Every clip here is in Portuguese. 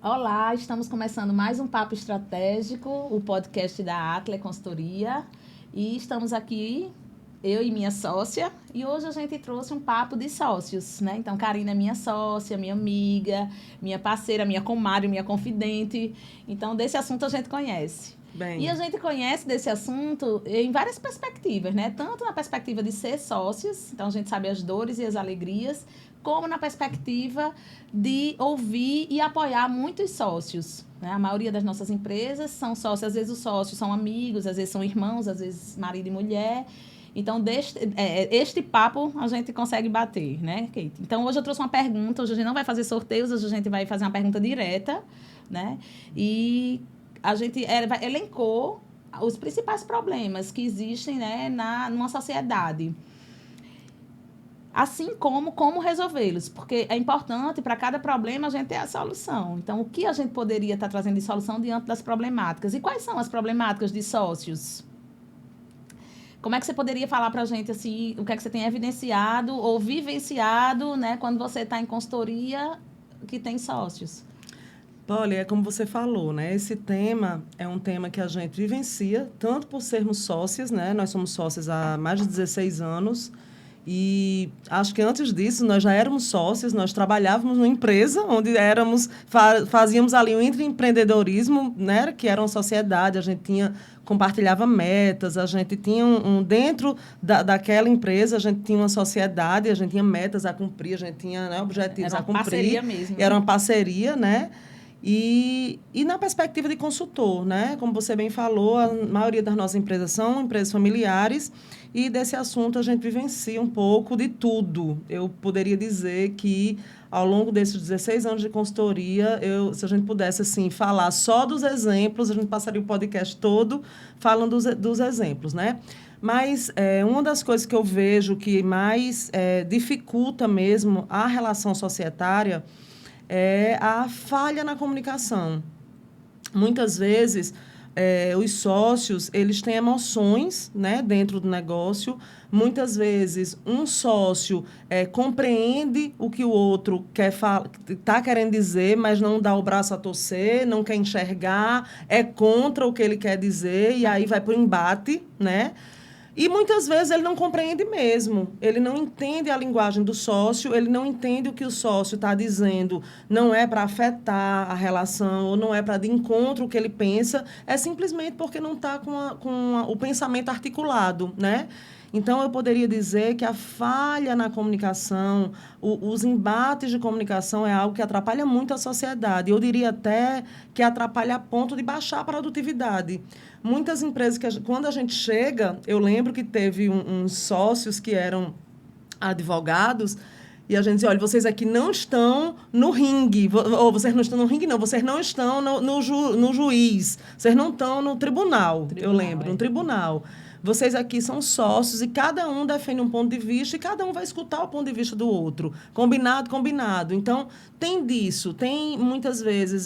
Olá, estamos começando mais um Papo Estratégico, o podcast da Atle Consultoria. E estamos aqui, eu e minha sócia, e hoje a gente trouxe um papo de sócios, né? Então, Karina é minha sócia, minha amiga, minha parceira, minha comadre, minha confidente. Então, desse assunto a gente conhece. Bem, E a gente conhece desse assunto em várias perspectivas, né? Tanto na perspectiva de ser sócios, então a gente sabe as dores e as alegrias, como na perspectiva de ouvir e apoiar muitos sócios. Né? A maioria das nossas empresas são sócios, às vezes os sócios são amigos, às vezes são irmãos, às vezes marido e mulher. Então, este papo a gente consegue bater, né, Kate? Então, hoje eu trouxe uma pergunta, hoje a gente não vai fazer sorteios, hoje a gente vai fazer uma pergunta direta, né? E a gente elencou os principais problemas que existem, né, numa sociedade. Assim como resolvê-los, porque é importante para cada problema a gente ter a solução. Então, o que a gente poderia estar trazendo de solução diante das problemáticas? E quais são as problemáticas de sócios? Como é que você poderia falar para a gente assim, o que é que você tem evidenciado ou vivenciado, né, quando você está em consultoria que tem sócios? olha, é como você falou, né? Esse tema é um tema que a gente vivencia, tanto por sermos sócias, né? Nós somos sócias há mais de 16 anos. E acho que antes disso nós já éramos sócios, nós trabalhávamos numa empresa onde fazíamos ali um empreendedorismo, né, que era uma sociedade, a gente compartilhava metas, a gente tinha dentro daquela empresa, a gente tinha uma sociedade, a gente tinha metas a cumprir, a gente tinha, né, objetivos a cumprir. Era uma parceria mesmo. Era uma parceria, né? E na perspectiva de consultor, né? Como você bem falou, a maioria das nossas empresas são empresas familiares e desse assunto a gente vivencia um pouco de tudo. Eu poderia dizer que, ao longo desses 16 anos de consultoria, se a gente pudesse assim, falar só dos exemplos, a gente passaria o podcast todo falando dos exemplos, né? Mas uma das coisas que eu vejo que mais dificulta mesmo a relação societária é a falha na comunicação. Muitas vezes, os sócios, eles têm emoções, né, dentro do negócio. Muitas vezes, um sócio compreende o que o outro está querendo dizer, mas não dá o braço a torcer, não quer enxergar, é contra o que ele quer dizer, e aí vai para o embate, né? E muitas vezes ele não compreende mesmo, ele não entende a linguagem do sócio, ele não entende o que o sócio está dizendo, não é para afetar a relação, ou não é para de encontro o que ele pensa, é simplesmente porque não está com o pensamento articulado, né? Então, eu poderia dizer que a falha na comunicação, os embates de comunicação é algo que atrapalha muito a sociedade. Eu diria até que atrapalha a ponto de baixar a produtividade. Muitas empresas, quando a gente chega, eu lembro que teve uns sócios que eram advogados, e a gente dizia, olha, vocês aqui não estão no ringue, ou vocês não estão no ringue, não, vocês não estão no juiz, vocês não estão no tribunal, eu lembro, no tribunal. Vocês aqui são sócios e cada um defende um ponto de vista e cada um vai escutar o ponto de vista do outro. Combinado, combinado. Então, tem disso. Tem, muitas vezes,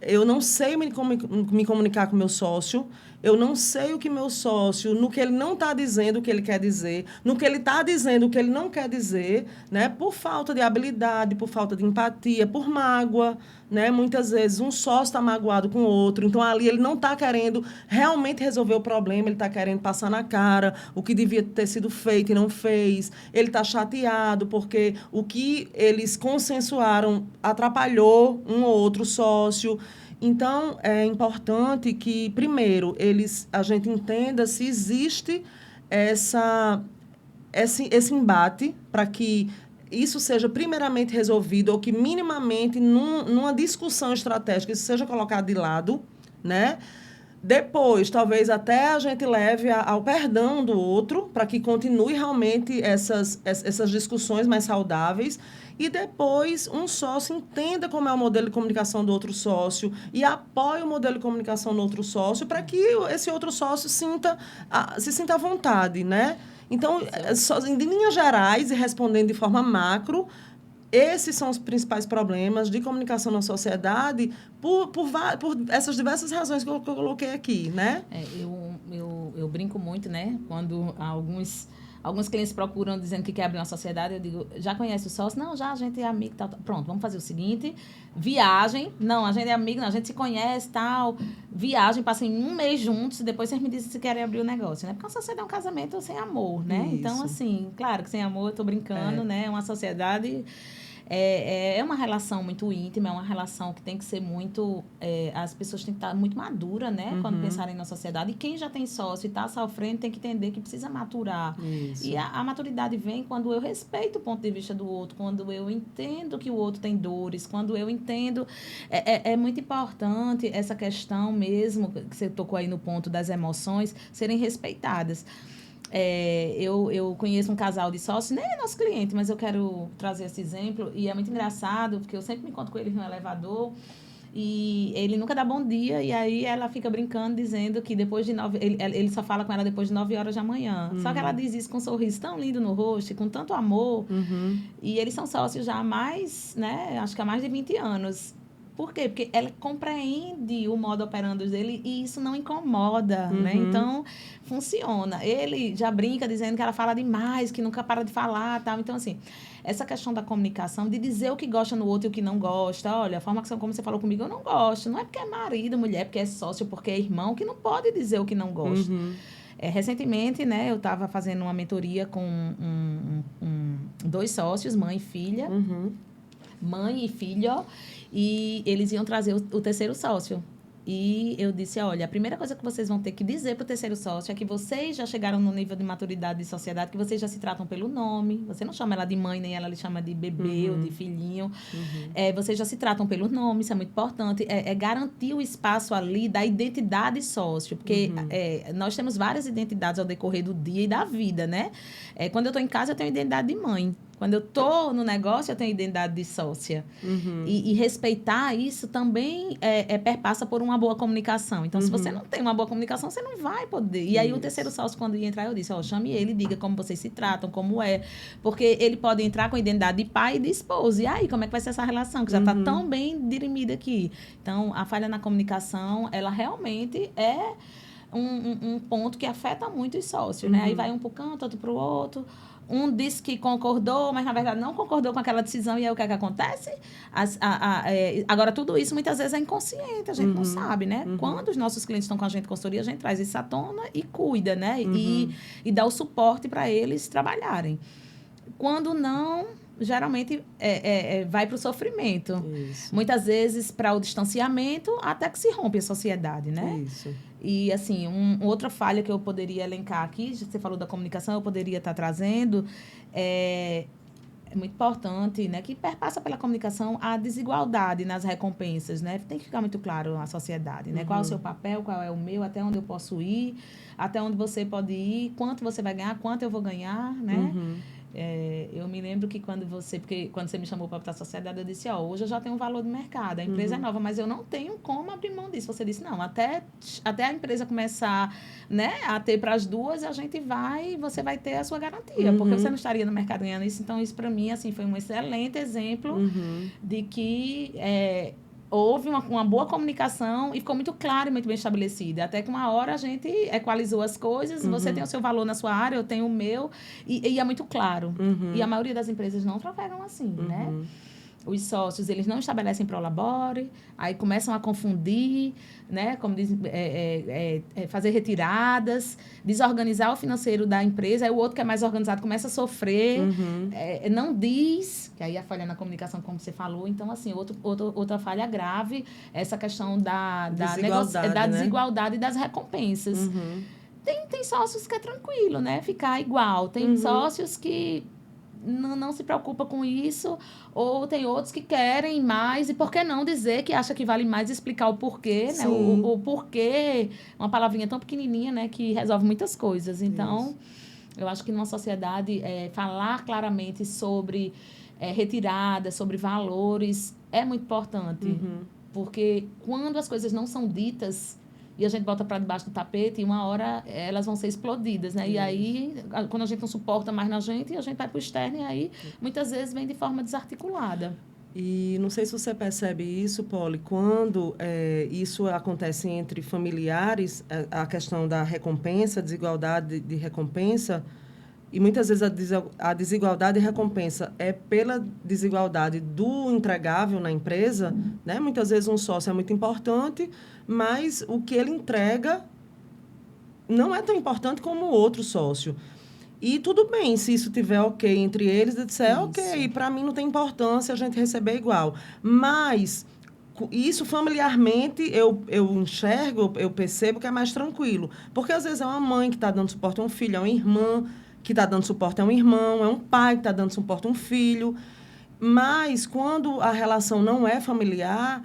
eu não sei me comunicar com o meu sócio, eu não sei o que meu sócio, no que ele não está dizendo o que ele quer dizer, no que ele está dizendo o que ele não quer dizer, né? Por falta de habilidade, por falta de empatia, por mágoa, né? Muitas vezes um sócio está magoado com o outro, então ali ele não está querendo realmente resolver o problema, ele está querendo passar na cara o que devia ter sido feito e não fez, ele está chateado porque o que eles consensuaram atrapalhou um ou outro sócio. Então, é importante que, primeiro, a gente entenda se existe esse embate para que isso seja primeiramente resolvido ou que minimamente, numa discussão estratégica, isso seja colocado de lado, né? Depois, talvez até a gente leve ao perdão do outro, para que continue realmente essas discussões mais saudáveis. E depois, um sócio entenda como é o modelo de comunicação do outro sócio e apoie o modelo de comunicação do outro sócio para que esse outro sócio se sinta à vontade, né? Então, em linhas gerais e respondendo de forma macro, esses são os principais problemas de comunicação na sociedade por essas diversas razões que eu coloquei aqui, né? Eu brinco muito, né? Quando alguns Alguns clientes procuram dizendo que quer abrir uma sociedade. Eu digo, já conhece o sócio? Não, já, a gente é amigo, tal, tal. Pronto, vamos fazer o seguinte, viagem. Não, a gente é amigo, não, a gente se conhece, tal. Viagem, passem um mês juntos e depois vocês me dizem se querem abrir o negócio, né? Porque uma sociedade é um casamento sem amor, né? Então, assim, claro que sem amor, eu tô brincando, né? É uma sociedade... É uma relação muito íntima, é uma relação que tem que ser muito... as pessoas têm que estar muito maduras, né? Quando pensarem na sociedade. E quem já tem sócio e está sofrendo tem que entender que precisa maturar. Isso. E a maturidade vem quando eu respeito o ponto de vista do outro, quando eu entendo que o outro tem dores, quando eu entendo... É muito importante essa questão mesmo, que você tocou aí no ponto das emoções, serem respeitadas. Eu conheço um casal de sócios, nem é nosso cliente, mas eu quero trazer esse exemplo. E é muito engraçado, porque eu sempre me encontro com eles no elevador e ele nunca dá bom dia. E aí ela fica brincando, dizendo que depois de 9... Ele só fala com ela depois de 9 horas da manhã. Só que ela diz isso com um sorriso tão lindo no rosto, com tanto amor. E eles são sócios já há mais, né? Acho que há mais de 20 anos. Por quê? Porque ela compreende o modo operandi dele e isso não incomoda, né? Então, funciona. Ele já brinca dizendo que ela fala demais, que nunca para de falar, tal. Então, assim, essa questão da comunicação, de dizer o que gosta no outro e o que não gosta. Olha, a forma como você falou comigo, eu não gosto. Não é porque é marido, mulher, porque é sócio, porque é irmão, que não pode dizer o que não gosta. Recentemente, né, eu estava fazendo uma mentoria com dois sócios, mãe e filha. Mãe e filho, e eles iam trazer o terceiro sócio. E eu disse, olha, a primeira coisa que vocês vão ter que dizer para o terceiro sócio é que vocês já chegaram no nível de maturidade de sociedade, que vocês já se tratam pelo nome. Você não chama ela de mãe, nem ela lhe chama de bebê ou de filhinho. Vocês já se tratam pelo nome, isso é muito importante. Garantir o espaço ali da identidade sócio, porque nós temos várias identidades ao decorrer do dia e da vida, né? Quando eu estou em casa, eu tenho identidade de mãe. Quando eu estou no negócio, eu tenho identidade de sócia. E respeitar isso também perpassa por uma boa comunicação. Então, se você não tem uma boa comunicação, você não vai poder. E aí, o terceiro sócio, quando ia entrar, eu disse, chame ele, diga como vocês se tratam, como é. Porque ele pode entrar com identidade de pai e de esposa. E aí, como é que vai ser essa relação? Que já está tão bem dirimida aqui. Então, a falha na comunicação, ela realmente é um ponto que afeta muito os sócios, né? Aí vai um para o canto, outro para o outro. Um disse que concordou, mas na verdade não concordou com aquela decisão. E aí o que é que acontece? Agora, tudo isso muitas vezes é inconsciente, a gente não sabe, né? Quando os nossos clientes estão com a gente em consultoria, a gente traz isso à tona e cuida, né? E dá o suporte para eles trabalharem. Quando não, geralmente vai para o sofrimento. Isso. Muitas vezes para o distanciamento, até que se rompe a sociedade, né? Isso. E, assim, outra falha que eu poderia elencar aqui, você falou da comunicação, eu poderia estar trazendo, é muito importante, né, que perpassa pela comunicação a desigualdade nas recompensas, né? Tem que ficar muito claro na sociedade, né? Qual é o seu papel, qual é o meu, até onde eu posso ir, até onde você pode ir, quanto você vai ganhar, quanto eu vou ganhar, né? Eu me lembro que quando você me chamou para a sociedade, eu disse, hoje eu já tenho um valor de mercado, a empresa é nova, mas eu não tenho como abrir mão disso. Você disse, não, até a empresa começar, né, a ter para as duas, você vai ter a sua garantia, porque você não estaria no mercado ganhando isso. Então, isso para mim, assim, foi um excelente exemplo de que houve uma boa comunicação e ficou muito claro e muito bem estabelecida. Até que uma hora a gente equalizou as coisas, você tem o seu valor na sua área, eu tenho o meu, e é muito claro. E a maioria das empresas não trafegam assim, né? Os sócios, eles não estabelecem prolabore, aí começam a confundir, né? Como diz, fazer retiradas, desorganizar o financeiro da empresa, aí o outro que é mais organizado começa a sofrer, não diz, que aí a falha na comunicação, como você falou. Então, assim, outra falha grave, essa questão da desigualdade e das recompensas. Tem sócios que é tranquilo, né? Ficar igual. Tem sócios que não se preocupa com isso, ou tem outros que querem mais, e por que não dizer que acha que vale mais explicar o porquê, né? O porquê, uma palavrinha tão pequenininha, né? Que resolve muitas coisas. Então, eu acho que numa sociedade, falar claramente sobre retirada, sobre valores, é muito importante. Porque quando as coisas não são ditas e a gente bota para debaixo do tapete, e uma hora elas vão ser explodidas, né? E aí, quando a gente não suporta mais na gente, a gente vai para o externo, e aí, muitas vezes, vem de forma desarticulada. E não sei se você percebe isso, Polly, quando isso acontece entre familiares, a questão da recompensa, desigualdade de recompensa, e muitas vezes a desigualdade e recompensa é pela desigualdade do entregável na empresa, né? Muitas vezes um sócio é muito importante, mas o que ele entrega não é tão importante como o outro sócio. E tudo bem, se isso tiver ok entre eles, eu disser, ok, para mim não tem importância a gente receber igual. Mas isso familiarmente eu enxergo, eu percebo que é mais tranquilo. Porque às vezes é uma mãe que está dando suporte a um filho, é uma irmã que está dando suporte a um irmão, é um pai que está dando suporte a um filho. Mas quando a relação não é familiar,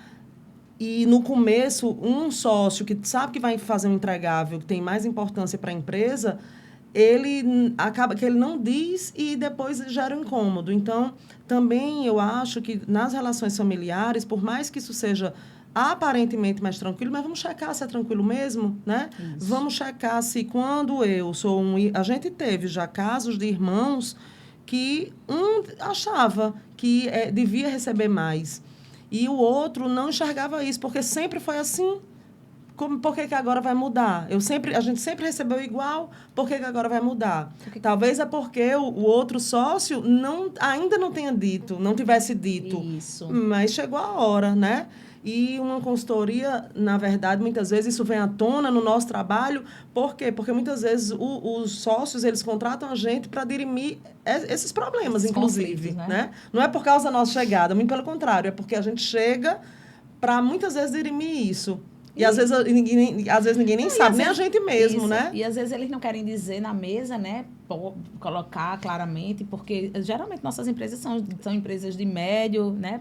e no começo um sócio que sabe que vai fazer um entregável que tem mais importância para a empresa, ele acaba que ele não diz e depois gera um incômodo. Então, também eu acho que nas relações familiares, por mais que isso seja aparentemente mais tranquilo, mas vamos checar se é tranquilo mesmo, né? Isso. Vamos checar se quando eu sou a gente teve já casos de irmãos que um achava que devia receber mais e o outro não enxergava isso, porque sempre foi assim. Por que agora vai mudar? A gente sempre recebeu igual, por que agora vai mudar? Talvez é porque o outro sócio ainda não tenha dito, não tivesse dito. Isso. Mas chegou a hora, né? E uma consultoria, na verdade, muitas vezes isso vem à tona no nosso trabalho. Por quê? Porque muitas vezes os sócios, eles contratam a gente para dirimir esses problemas, inclusive. Né? Não é por causa da nossa chegada, muito pelo contrário, é porque a gente chega para, muitas vezes, dirimir isso. E às vezes ninguém nem sabe, nem a gente mesmo, isso, né? E às vezes eles não querem dizer na mesa, né? Colocar claramente, porque geralmente nossas empresas são empresas de médio, né?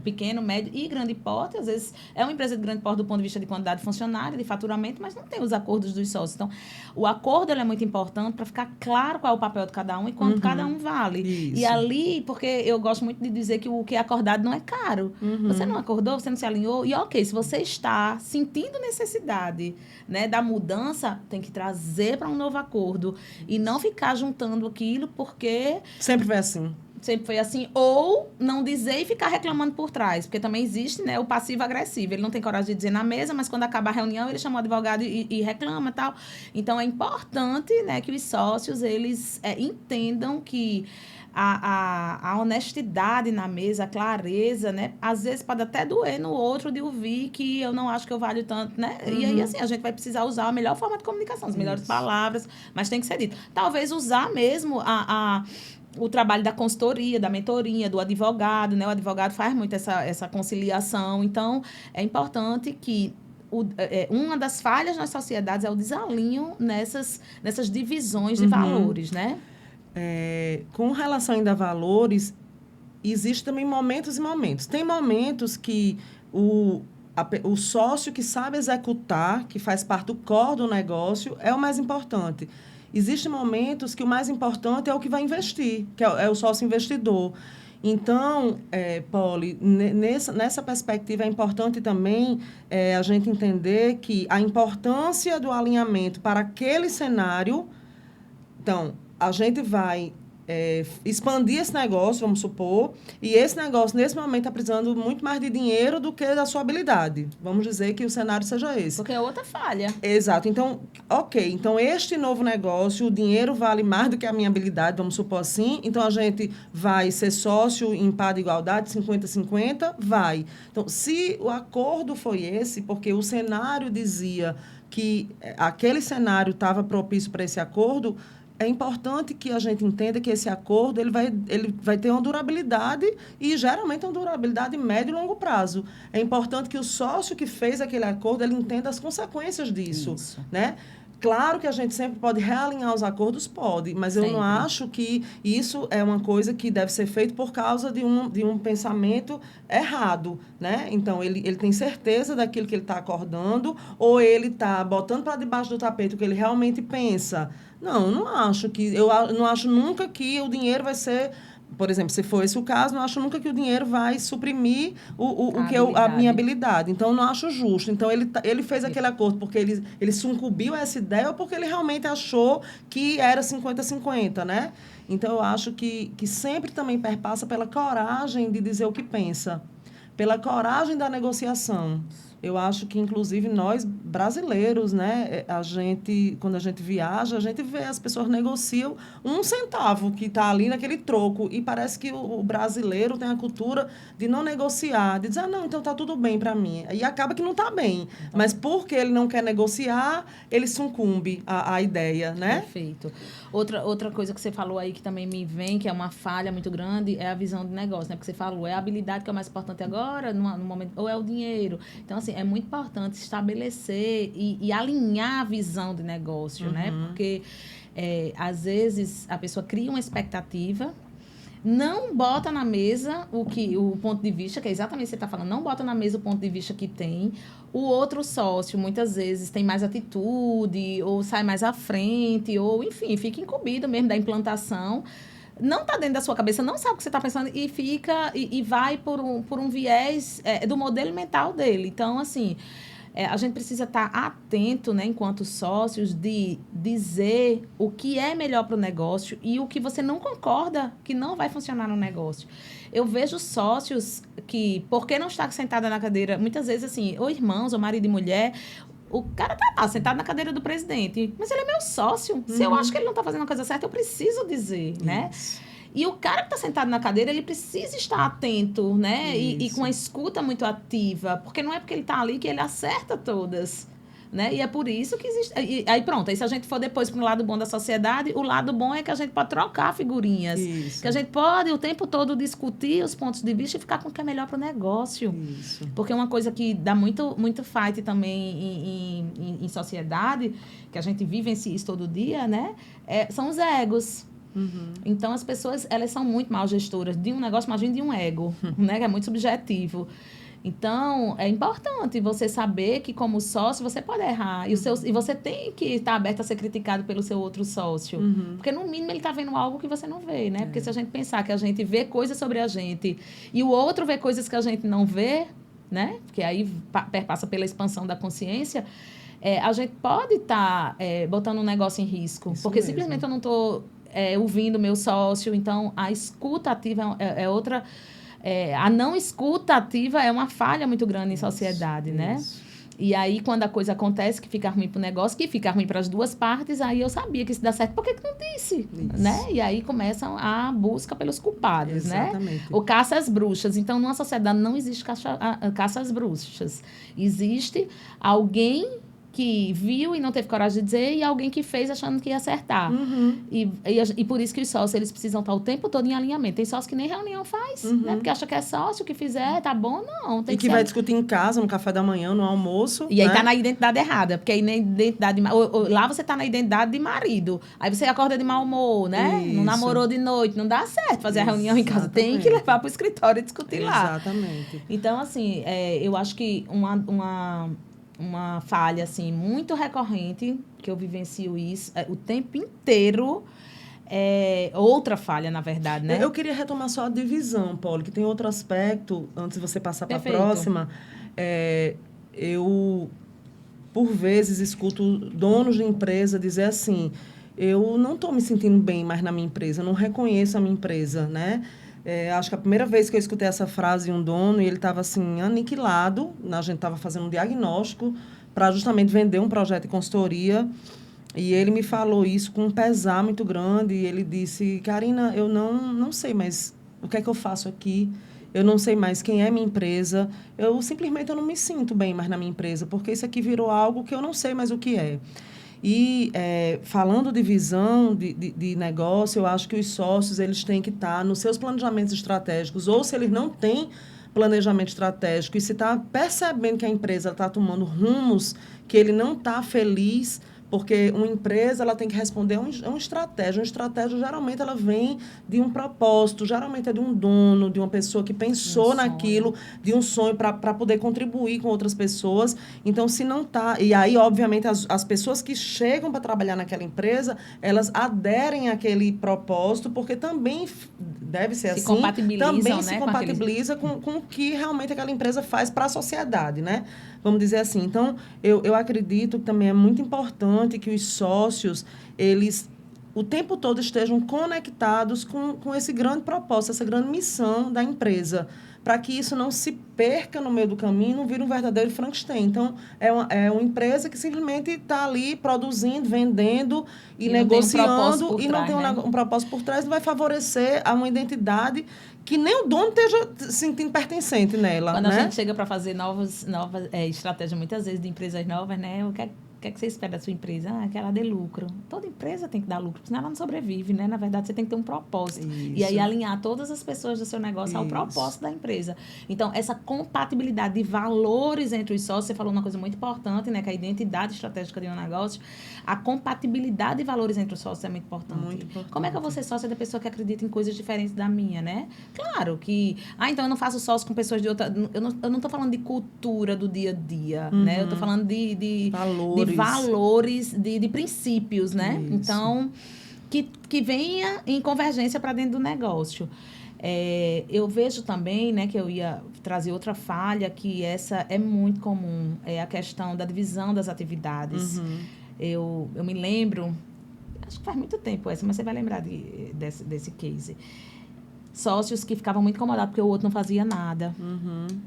Pequeno, médio e grande porte. Às vezes é uma empresa de grande porte do ponto de vista de quantidade de funcionário, de faturamento, mas não tem os acordos dos sócios. Então, o acordo ele é muito importante para ficar claro qual é o papel de cada um e quanto cada um vale. Isso. E ali, porque eu gosto muito de dizer que o que é acordado não é caro. Você não acordou, você não se alinhou. E ok, se você está sentindo necessidade, né, da mudança, tem que trazer para um novo acordo. E não ficar juntando aquilo porque... Sempre foi assim. Sempre foi assim, ou não dizer e ficar reclamando por trás, porque também existe, né, o passivo-agressivo. Ele não tem coragem de dizer na mesa, mas quando acaba a reunião, ele chama o advogado e reclama e tal. Então, é importante, né, que os sócios, eles entendam que a honestidade na mesa, a clareza, né, às vezes pode até doer no outro de ouvir que eu não acho que eu valho tanto, né? E aí, assim, a gente vai precisar usar a melhor forma de comunicação, as melhores palavras, mas tem que ser dito. Talvez usar mesmo o trabalho da consultoria, da mentoria, do advogado, né? O advogado faz muito essa conciliação. Então, é importante que uma das falhas nas sociedades é o desalinho nessas divisões de valores, né? Com relação ainda a valores, existem também momentos e momentos. Tem momentos que o sócio que sabe executar, que faz parte do core do negócio, é o mais importante. Existem momentos que o mais importante é o que vai investir, que é o sócio investidor. Então, Poli, nessa perspectiva é importante também a gente entender que a importância do alinhamento para aquele cenário. Então, a gente vai expandir esse negócio, vamos supor, e esse negócio, nesse momento, está precisando muito mais de dinheiro do que da sua habilidade. Vamos dizer que o cenário seja esse. Porque é outra falha. Exato. Então, ok. Então, este novo negócio, o dinheiro vale mais do que a minha habilidade, vamos supor assim. Então, a gente vai ser sócio em par de igualdade, 50-50? Vai. Então, se o acordo foi esse, porque o cenário dizia que aquele cenário estava propício para esse acordo, é importante que a gente entenda que esse acordo ele vai ter uma durabilidade e, geralmente, uma durabilidade médio e longo prazo. É importante que o sócio que fez aquele acordo ele entenda as consequências disso, né? Claro que a gente sempre pode realinhar os acordos, pode, mas eu não acho que isso é uma coisa que deve ser feito por causa de um pensamento errado, né? Então, ele tem certeza daquilo que ele está acordando ou ele está botando para debaixo do tapete o que ele realmente pensa. Não, eu não acho nunca que o dinheiro vai ser... Por exemplo, se for esse o caso, não acho nunca que o dinheiro vai suprimir a minha habilidade. Então, não acho justo. Então, ele fez aquele acordo porque ele sucumbiu a essa ideia ou porque ele realmente achou que era 50-50, né? Então, eu acho que sempre também perpassa pela coragem de dizer o que pensa, pela coragem da negociação. Eu acho que, inclusive, nós, brasileiros, né, quando a gente viaja, a gente vê as pessoas negociam 1 centavo que está ali naquele troco. E parece que o brasileiro tem a cultura de não negociar, de dizer, não, então está tudo bem para mim. E acaba que não está bem. Mas porque ele não quer negociar, ele sucumbe à ideia, né? Perfeito. Outra coisa que você falou aí que também me vem, que é uma falha muito grande, é a visão de negócio, né? Porque você falou, é a habilidade que é o mais importante agora, no momento, ou é o dinheiro. Então, assim, é muito importante estabelecer e alinhar a visão de negócio, né? Porque, às vezes, a pessoa cria uma expectativa, não bota na mesa o ponto de vista, que é exatamente o que você está falando, não bota na mesa o ponto de vista que tem. O outro sócio, muitas vezes, tem mais atitude, ou sai mais à frente, ou, enfim, fica incumbido mesmo da implantação. Não está dentro da sua cabeça, não sabe o que você está pensando e fica e vai por um viés do modelo mental dele. Então, assim, a gente precisa estar atento, né, enquanto sócios, de dizer o que é melhor para o negócio e o que você não concorda que não vai funcionar no negócio. Eu vejo sócios que, porque não está sentada na cadeira, muitas vezes, assim, ou irmãos, ou marido e mulher, o cara tá lá, sentado na cadeira do presidente, mas ele é meu sócio. Se eu acho que ele não está fazendo a coisa certa, eu preciso dizer, né? E o cara que está sentado na cadeira, ele precisa estar atento, né? E com a escuta muito ativa, porque não é porque ele está ali que ele acerta todas, né? E é por isso que existe... Aí pronto, aí se a gente for depois para o lado bom da sociedade, o lado bom é que a gente pode trocar figurinhas. Que a gente pode o tempo todo discutir os pontos de vista e ficar com o que é melhor para o negócio. Porque uma coisa que dá muito fight também em sociedade, que a gente vive isso todo dia, né? São os egos. Então, as pessoas, elas são muito mal gestoras de um negócio, imagina de um ego, né? Que é muito subjetivo. Então, é importante você saber que, como sócio, você pode errar. E você tem que estar aberto a ser criticado pelo seu outro sócio. Porque, no mínimo, ele está vendo algo que você não vê, né? Porque se a gente pensar que a gente vê coisas sobre a gente e o outro vê coisas que a gente não vê, né? Porque aí perpassa pela expansão da consciência, a gente pode estar botando um negócio em risco. Isso porque mesmo. Simplesmente eu não estou ouvindo o meu sócio. Então, a escuta ativa é outra... a não escuta ativa é uma falha muito grande em sociedade, né? E aí, quando a coisa acontece, que fica ruim para o negócio, que fica ruim para as duas partes, aí eu sabia que isso dá certo. Por que não disse? Né? E aí começam a busca pelos culpados, né? O caça às bruxas. Então, numa sociedade não existe caça às bruxas. Existe alguém que viu e não teve coragem de dizer, e alguém que fez achando que ia acertar. E por isso que os sócios, eles precisam estar o tempo todo em alinhamento. Tem sócio que nem reunião faz, né? Porque acha que é sócio, que fizer, tá bom, não. Tem que vai discutir em casa, no café da manhã, no almoço. E aí tá na identidade errada, porque aí na identidade... lá você tá na identidade de marido. Aí você acorda de mau humor, né? Não namorou de noite, não dá certo fazer a reunião em casa. Tem que levar pro escritório e discutir lá. Então, assim, eu acho que uma falha, assim, muito recorrente, que eu vivencio isso o tempo inteiro, outra falha, na verdade, né? Eu queria retomar só a divisão, Paulo, que tem outro aspecto, antes de você passar para a próxima. Eu, por vezes, escuto donos de empresa dizer assim, eu não estou me sentindo bem mais na minha empresa, eu não reconheço a minha empresa, né? Acho que a primeira vez que eu escutei essa frase de um dono, e ele estava assim, aniquilado, a gente estava fazendo um diagnóstico para justamente vender um projeto de consultoria, e ele me falou isso com um pesar muito grande, e ele disse, Karina, eu não sei mais o que é que eu faço aqui, eu não sei mais quem é minha empresa, eu não me sinto bem mais na minha empresa, porque isso aqui virou algo que eu não sei mais o que é. E, falando de visão de negócio, eu acho que os sócios eles têm que estar nos seus planejamentos estratégicos, ou se eles não têm planejamento estratégico e se está percebendo que a empresa está tomando rumos que ele não está feliz, porque uma empresa ela tem que responder a uma estratégia. Uma estratégia, geralmente, ela vem de um propósito, geralmente é de um dono, de uma pessoa que pensou naquilo, de um sonho para poder contribuir com outras pessoas. Então, se não está... E aí, obviamente, as pessoas que chegam para trabalhar naquela empresa, elas aderem àquele propósito, porque também deve ser assim. Também se compatibiliza com o que realmente aquela empresa faz para a sociedade, né? Vamos dizer assim. Então, eu acredito que também é muito importante que os sócios, eles o tempo todo estejam conectados com esse grande propósito, essa grande missão da empresa, para que isso não se perca no meio do caminho, não vire um verdadeiro Frankenstein. Então, é uma empresa que simplesmente está ali produzindo, vendendo e negociando e não tem um propósito por trás, não vai favorecer a uma identidade que nem o dono esteja se sentindo pertencente nela. Quando né? a gente chega para fazer novas estratégias, muitas vezes, de empresas novas, né? O que é que você espera da sua empresa? Que ela dê lucro. Toda empresa tem que dar lucro, senão ela não sobrevive, né? Na verdade, você tem que ter um propósito. Isso. E aí, alinhar todas as pessoas do seu negócio ao propósito da empresa. Então, essa compatibilidade de valores entre os sócios, você falou uma coisa muito importante, né? Que a identidade estratégica de um negócio, a compatibilidade de valores entre os sócios é muito importante. Muito importante. Como é que eu vou ser sócia da pessoa que acredita em coisas diferentes da minha, né? Claro que... então eu não faço sócio com pessoas de outra... Eu não tô falando de cultura do dia a dia, né? Eu tô falando de valores, de princípios, né? Isso. Então, que venha em convergência para dentro do negócio. Eu vejo também, né, que eu ia trazer outra falha, que essa é muito comum, é a questão da divisão das atividades. Eu me lembro, acho que faz muito tempo essa, mas você vai lembrar desse case. Sócios que ficavam muito incomodados porque o outro não fazia nada,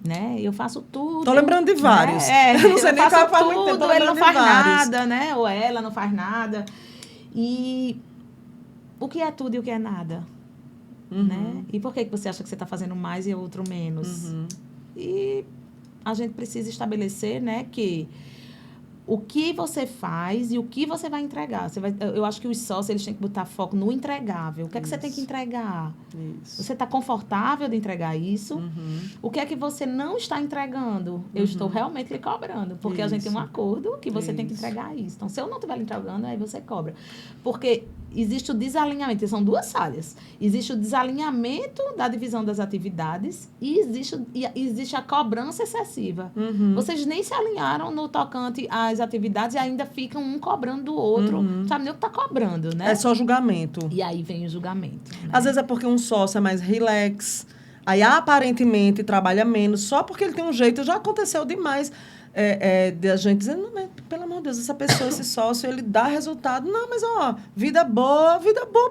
né? Eu faço tudo. Tô lembrando de vários. Né? Eu não sei nem qual faz muito tempo, ele não faz nada, né? Ou ela não faz nada. E o que é tudo e o que é nada? Né? E por que você acha que você está fazendo mais e o outro menos? E a gente precisa estabelecer, né, que o que você faz e o que você vai entregar. Eu acho que os sócios eles têm que botar foco no entregável. O que é que você tem que entregar? Isso. Você está confortável de entregar isso? O que é que você não está entregando? Eu estou realmente lhe cobrando. Porque a gente tem um acordo que você tem que entregar isso. Então, se eu não estiver lhe entregando, aí você cobra. Porque existe o desalinhamento. São duas falhas. Existe o desalinhamento da divisão das atividades e existe a cobrança excessiva. Vocês nem se alinharam no tocante às atividades e ainda ficam um cobrando do outro. Não sabe nem o que está cobrando, né? É só julgamento. E aí vem o julgamento. Né? Às vezes é porque um sócio é mais relax, aí aparentemente trabalha menos, só porque ele tem um jeito. Já aconteceu demais de a gente dizer, não, mas, pelo amor de Deus, essa pessoa, esse sócio, ele dá resultado. Não, mas, vida boa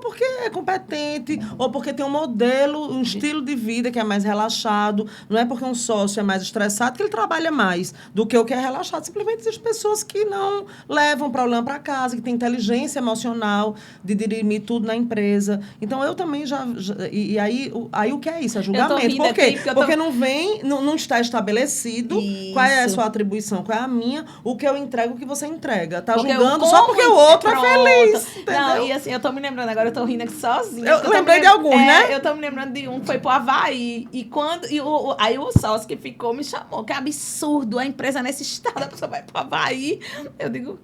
porque é competente, ou porque tem um modelo, um estilo de vida que é mais relaxado. Não é porque um sócio é mais estressado que ele trabalha mais do que o que é relaxado. Simplesmente existem pessoas que não levam problema para casa, que têm inteligência emocional de dirimir tudo na empresa. Então, eu também e aí o que é isso? É julgamento. Por quê? Porque não está estabelecido qual é a sua atribuição, qual é a minha, o que eu entrego, o que você entrega. Tá julgando só porque o outro é feliz. Entendeu? Não, e assim, eu tô me lembrando agora, eu tô rindo aqui sozinha. Eu lembrei de alguns, né? Eu tô me lembrando de um que foi pro Havaí. Aí o sócio que ficou me chamou. Que absurdo, a empresa nesse estado, a pessoa vai pro Havaí. Eu digo,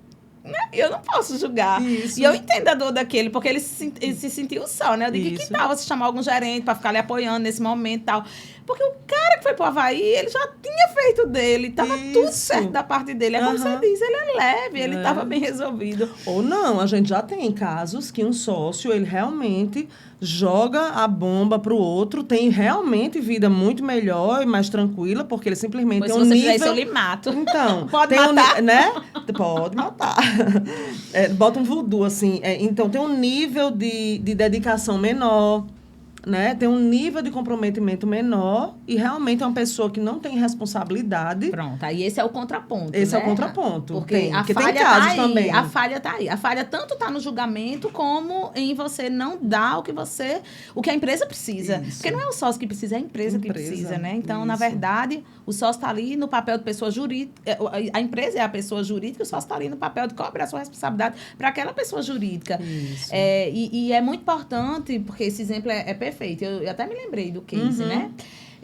eu não posso julgar. Isso. E eu entendo a dor daquele, porque ele se sentiu só, né? Eu digo, que tal você chamar algum gerente pra ficar lhe apoiando nesse momento e tal? Porque o cara que foi pro Havaí, ele já tinha feito dele, tava tudo certo da parte dele. É como você diz, ele é leve, ele tava bem resolvido. Ou não, a gente já tem casos que um sócio, ele realmente joga a bomba pro outro, tem realmente vida muito melhor e mais tranquila, porque ele simplesmente tem um nível... Se você fizer isso, eu lhe mato. Então, pode matar? Né? Pode matar. Bota um voodoo, assim. Então, tem um nível de dedicação menor, né? Tem um nível de comprometimento menor e realmente é uma pessoa que não tem responsabilidade. Pronto, aí esse é o contraponto. Esse né? é o contraponto. Porque tem casos também. A falha tá aí. A falha tanto tá no julgamento como em você não dar o que a empresa precisa. Isso. Porque não é o sócio que precisa, é a empresa que precisa, né? Então, na verdade, o sócio tá ali no papel de pessoa jurídica. A empresa é a pessoa jurídica, o sócio tá ali no papel de cobrar a sua responsabilidade para aquela pessoa jurídica. Isso. E é muito importante, porque esse exemplo é perfeito. Eu até me lembrei do case, né?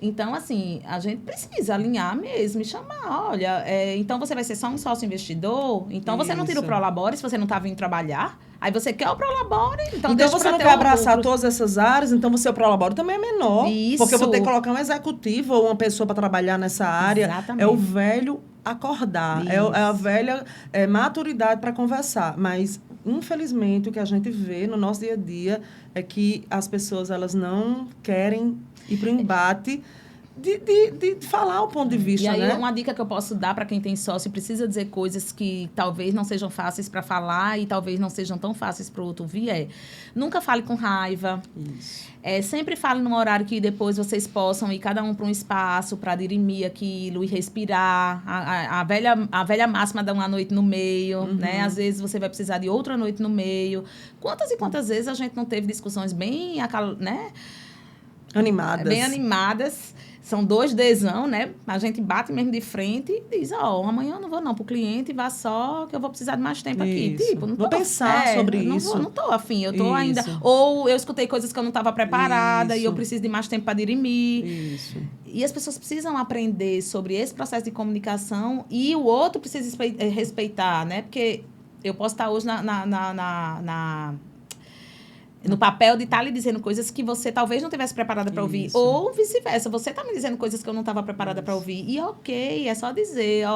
Então, assim, a gente precisa alinhar mesmo e chamar. Olha, então você vai ser só um sócio investidor? Então você não tira o Prolabore se você não está vindo trabalhar? Aí você quer o Prolabore? Então você não quer abraçar todas essas áreas, então o seu Prolabore também é menor. Isso. Porque eu vou ter que colocar um executivo ou uma pessoa para trabalhar nessa área. Exatamente. É o velho acordar. É a velha maturidade para conversar. Mas, infelizmente, o que a gente vê no nosso dia a dia é que as pessoas elas não querem ir para o embate de falar o ponto de vista, E aí, né? uma dica que eu posso dar para quem tem sócio, precisa dizer coisas que talvez não sejam fáceis para falar e talvez não sejam tão fáceis para o outro ouvir, nunca fale com raiva. Isso. Sempre fale num horário que depois vocês possam ir cada um para um espaço para dirimir aquilo e respirar. A velha máxima da uma noite no meio, né? Às vezes você vai precisar de outra noite no meio. Quantas e quantas vezes a gente não teve discussões bem, né? Animadas. Bem animadas. São 2 desão, né? A gente bate mesmo de frente e diz, amanhã eu não vou não pro cliente, vá só que eu vou precisar de mais tempo aqui. Isso. Tipo, não vou tô, pensar sobre isso. Não tô afim, eu tô Isso. ainda... Ou eu escutei coisas que eu não estava preparada Isso. e eu preciso de mais tempo para dirimir. Isso. E as pessoas precisam aprender sobre esse processo de comunicação e o outro precisa respeitar, né? Porque eu posso estar hoje no papel de estar lhe dizendo coisas que você talvez não tivesse preparada para ouvir. Ou vice-versa. Você está me dizendo coisas que eu não estava preparada para ouvir. E ok, é só dizer,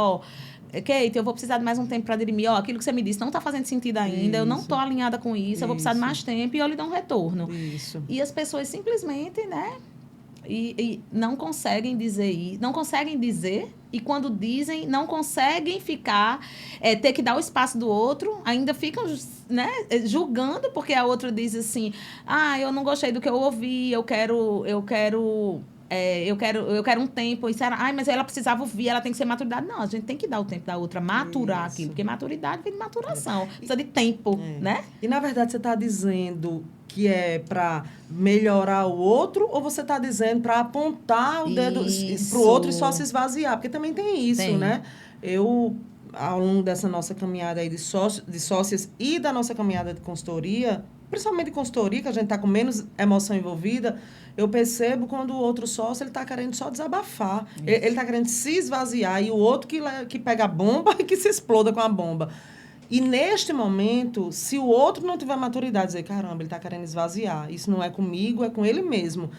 Kate, eu vou precisar de mais um tempo para dirimir. Aquilo que você me disse não está fazendo sentido ainda. Eu não estou alinhada com isso. Eu vou precisar de mais tempo e eu lhe dou um retorno. Isso. E as pessoas simplesmente, né? E não conseguem dizer, e quando dizem, não conseguem ficar, ter que dar o espaço do outro, ainda ficam, né, julgando, porque a outra diz assim, eu não gostei do que eu ouvi, eu quero um tempo, e será, mas ela precisava ouvir, ela tem que ser maturidade. Não, a gente tem que dar o tempo da outra maturar aquilo, porque maturidade vem de maturação, precisa de tempo, né? E, na verdade, você está dizendo que é para melhorar o outro, ou você está dizendo para apontar o dedo para o outro e só se esvaziar? Porque também tem isso, né? Eu, ao longo dessa nossa caminhada aí de sócias e da nossa caminhada de consultoria, principalmente de consultoria, que a gente está com menos emoção envolvida, eu percebo quando o outro sócio ele está querendo só desabafar. Ele está querendo se esvaziar e o outro que pega a bomba e que se exploda com a bomba. E, neste momento, se o outro não tiver maturidade, dizer, caramba, ele está querendo esvaziar. Isso não é comigo, é com ele mesmo.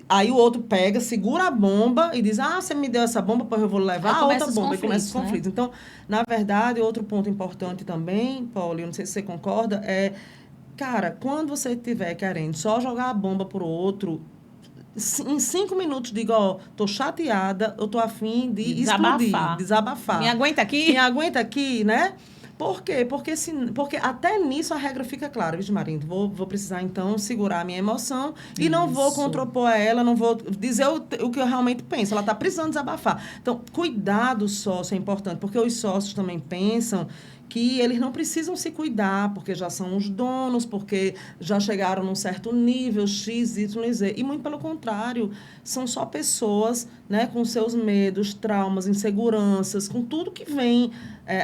Aí o outro pega, segura a bomba e diz, você me deu essa bomba, pois eu vou levar a outra bomba. E começa os conflitos. Né? Então, na verdade, outro ponto importante também, Paulo, eu não sei se você concorda, cara, quando você estiver querendo só jogar a bomba pro outro, em 5 minutos diga, tô chateada, eu tô afim de desabafar. Me aguenta aqui, né? Por quê? Porque até nisso a regra fica clara. Vixe, Marindo, vou precisar, então, segurar a minha emoção e não vou contrapor a ela, não vou dizer o que eu realmente penso. Ela está precisando desabafar. Então, cuidar do sócio é importante, porque os sócios também pensam que eles não precisam se cuidar, porque já são os donos, porque já chegaram num certo nível, X, Y, Z. E, muito pelo contrário, são só pessoas, né, com seus medos, traumas, inseguranças, com tudo que vem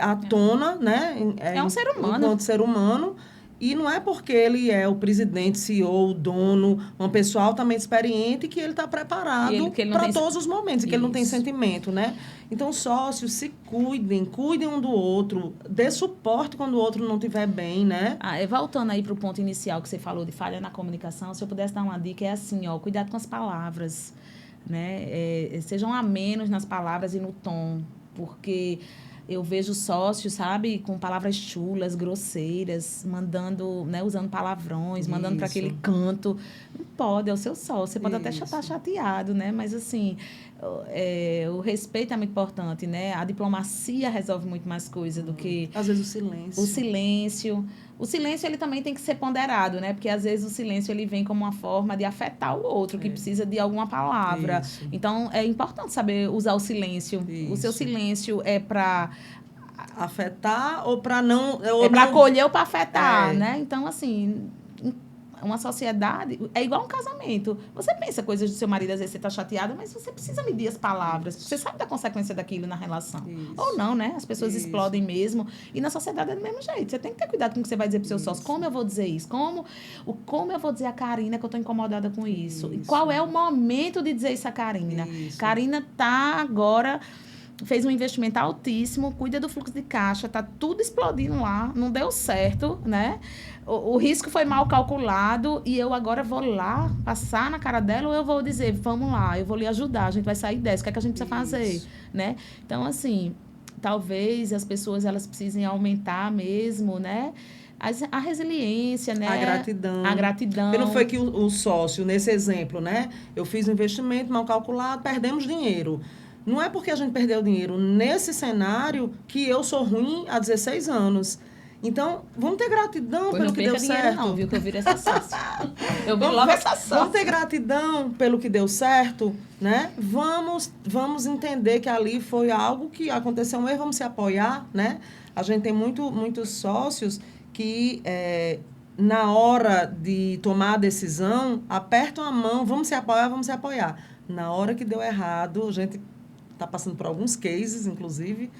à tona, né? É um ser humano. Enquanto ser humano. E não é porque ele é o presidente, CEO, o dono, uma pessoa altamente experiente que ele está preparado para todos os momentos, e que ele não tem sentimento, né? Então, sócios, se cuidem um do outro, dê suporte quando o outro não estiver bem, né? Voltando aí para o ponto inicial que você falou de falha na comunicação, se eu pudesse dar uma dica, é assim, cuidado com as palavras, né? Sejam amenos nas palavras e no tom, porque... Eu vejo sócios, sabe, com palavras chulas, grosseiras, mandando, né, usando palavrões, mandando para aquele canto. Não pode, é o seu sócio. Você pode até estar chateado, né? Mas, assim, o respeito é muito importante, né? A diplomacia resolve muito mais coisa do que... Às vezes o silêncio. O silêncio, ele também tem que ser ponderado, né? Porque, às vezes, o silêncio, ele vem como uma forma de afetar o outro, que precisa de alguma palavra. Isso. Então, é importante saber usar o silêncio. Isso. O seu silêncio é para... afetar ou para não... para acolher ou para afetar, né? Então, assim... Uma sociedade é igual um casamento. Você pensa coisas do seu marido, às vezes você está chateada, mas você precisa medir as palavras. Você sabe da consequência daquilo na relação. Isso. Ou não, né? As pessoas explodem mesmo. E na sociedade é do mesmo jeito. Você tem que ter cuidado com o que você vai dizer para o seu sócio. Como eu vou dizer isso? Como eu vou dizer a Karina que eu estou incomodada com isso? E qual é o momento de dizer isso a Karina? Karina está agora... fez um investimento altíssimo, cuida do fluxo de caixa, tá tudo explodindo lá, não deu certo, né? O risco foi mal calculado e eu agora vou lá passar na cara dela ou eu vou dizer, vamos lá, eu vou lhe ajudar, a gente vai sair dessa, o que é que a gente precisa fazer, né? Então, assim, talvez as pessoas elas precisem aumentar mesmo, né? A resiliência, né? A gratidão. A gratidão. Porque não foi que o sócio, nesse exemplo, né? Eu fiz um investimento mal calculado, perdemos dinheiro. Não é porque a gente perdeu dinheiro nesse cenário que eu sou ruim há 16 anos. Então, vamos ter gratidão pelo que deu certo. Não, viu? Que eu virei essa sócia. Eu vi logo essa sócia. Vamos ter gratidão pelo que deu certo, né? Vamos entender que ali foi algo que aconteceu um erro, vamos se apoiar, né? A gente tem muitos sócios que, na hora de tomar a decisão, apertam a mão, vamos se apoiar. Na hora que deu errado, a gente está passando por alguns cases, inclusive,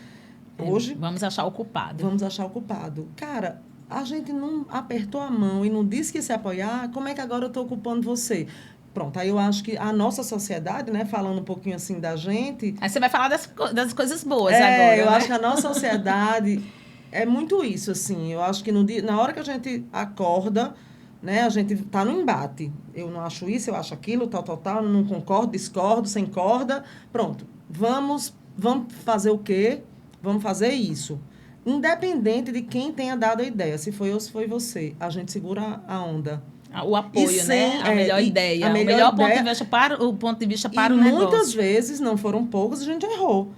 hoje. Vamos achar o culpado. Vamos achar o culpado. Cara, a gente não apertou a mão e não disse que ia se apoiar, como é que agora eu estou culpando você? Pronto, aí eu acho que a nossa sociedade, né, falando um pouquinho assim da gente... Aí você vai falar das coisas boas agora, eu né? acho que a nossa sociedade é muito isso, assim. Eu acho que na hora que a gente acorda, né, a gente tá no embate. Eu não acho isso, eu acho aquilo, tal, não concordo, discordo, sem corda. Pronto, vamos fazer o quê? Vamos fazer isso. Independente de quem tenha dado a ideia, se foi eu ou se foi você, a gente segura a onda. O apoio, né? A melhor ideia. A melhor ponto de vista para o negócio. Muitas vezes, não foram poucas, a gente errou.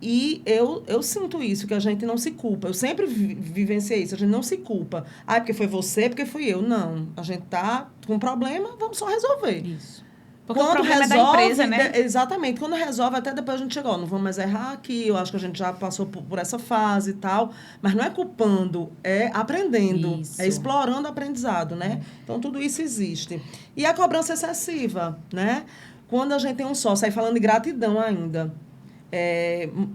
E eu sinto isso, que a gente não se culpa. Eu sempre vivenciei isso, a gente não se culpa. Porque foi você, porque fui eu. Não, a gente tá com um problema, vamos só resolver. Isso. Porque o problema é da empresa, né? Exatamente. Quando resolve, até depois a gente chegou, não vamos mais errar aqui, eu acho que a gente já passou por essa fase e tal. Mas não é culpando, é aprendendo, isso. É explorando o aprendizado, né? Então, tudo isso existe. E a cobrança excessiva, né? Quando a gente tem um sócio, aí falando de gratidão ainda...